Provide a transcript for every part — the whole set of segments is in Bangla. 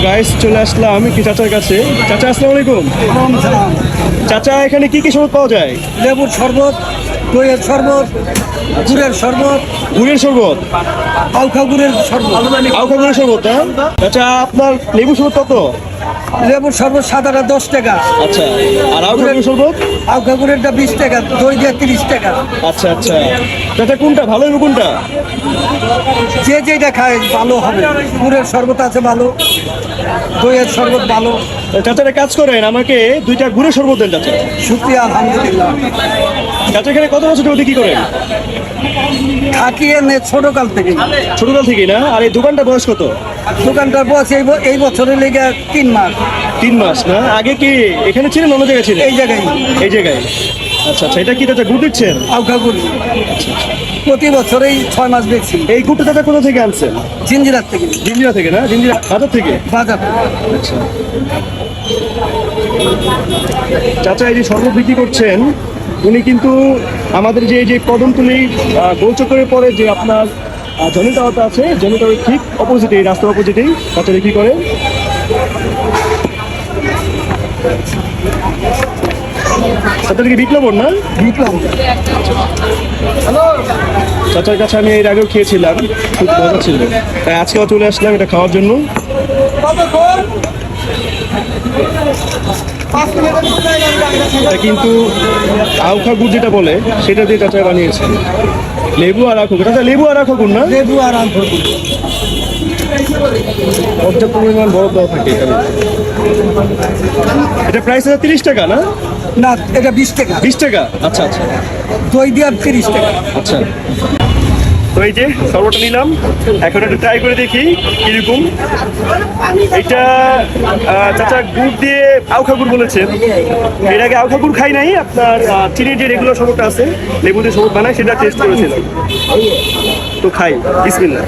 গাইস চলে আসলাম কি চাচার কাছে। চাচা আসসালামু আলাইকুম। চাচা এখানে কি কি শরবত পাওয়া যায়? লেবুর শরবত, দইয়ের শরবত, গুড়ের শরবত, গুড়ের শরবত, আউখা গুড়ের শরবত। আউখা গুড়ের শরবত না? চাচা আপনার লেবু শরবত কত? লেবুর শরবত সাদাটা 10 টাকা, আচ্ছা, আর আউখা গুড়ের শরবত? আউখা গুড়েরটা 20 টাকা, দই দিয়ে 30 টাকা। আচ্ছা আচ্ছা, চাচা কোনটা ভালো হবে কোনটা? যে যেটা খায় ভালো হবে। গুড়ের শরবত আছে ভালো, দইয়ের শরবত ভালো। চাচারা কাজ করেন, আমাকে দুইটা গুড়ের শরবত দেন চাচা। শুকরিয়া, আলহামদুলিল্লাহ। চাচা এখানে কত বছর ধরে কি করেন? থাকি এনে ছোটকাল থেকে। ছোটকাল থেকে না? আর এই দোকানটা বয়স কত? দোকানটার বয়স এই বছরের লেগে 3 মাস। 3 মাস না? আগে কি এখানে ছিলেন অন্য জায়গায় ছিলেন? এই জায়গায়। এই জায়গায়। আচ্ছা আচ্ছা, এটা কি চাচা গুড় দিচ্ছেন? আউখা গুড় প্রতি বছরেই 6 মাস বেশি। এই গুড়টা চাচা কোথা থেকে আনছেন? জিঞ্জিরার থেকে। জিঞ্জিরা থেকে না? জিঞ্জিরা বাজার থেকে? বাজার। আচ্ছা, চাচা এই যে শরবত বিক্রি করছেন, উনি কিন্তু আমাদের যে এই যে কদমতলী গোলচক্করের পরে যে আপনার জনি টাওয়ারটা আছে, জনি টাওয়ারের ঠিক অপোজিটে, রাস্তার অপোজিটেই চাচা বিক্রি করেন। চাচা কি বিপ্লবন না? বিপ্লব। চাচার কাছে আমি এর আগেও খেয়েছিলাম, খুব মজা ছিল, তাই আজকেও চলে আসলাম এটা খাওয়ার জন্য। এটা কিন্তু আউখা গুড় যেটা বলে সেটা দিয়ে চাচা বানিয়েছে। লেবু আর আখা গুড়। চাচা লেবু আর আখা গুড় না? লেবু আর আখা গুড়। পর্যাপ্ত পরিমাণ বরফ দেওয়া থাকে এখানে। এটা প্রাইস আছে 30 টাকা না? না, এটা 20 টাকা। 20 টাকা? আচ্ছা আচ্ছা দই দিয়ে 30 টাকা। আচ্ছা। তো এই যে শরবতটা নিলাম, এখন একটা ট্রাই করে দেখি কিরকম। এটা চাচা গুড় দিয়ে আউখা গুড় বলেছেন। এর আগে আউখা গুড় খাই নাই, আপনার চিনির যে রেগুলার শরবতটা আছে, লেবু দিয়ে শরবত বানায়, সেটা টেস্ট করেছিলাম। তো খাই, বিসমিল্লাহ।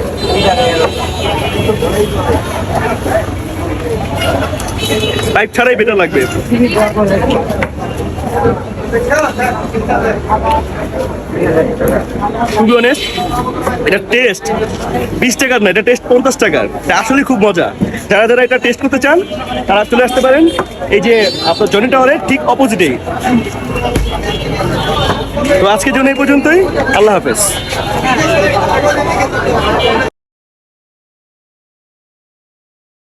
পাইপ ছাড়াই বেটার লাগবে। টু বি অনেস্ট, এটা টেস্ট 20 টাকার না, এটা টেস্ট 50 টাকার। আসলে খুব মজা। যারা যারা এটা টেস্ট করতে চান তারা চলে আসতে পারেন এই যে আপনার জনি টাওয়ারের ঠিক অপোজিটেই। তো আজকের জন্য এই পর্যন্তই। আল্লাহ হাফেজ।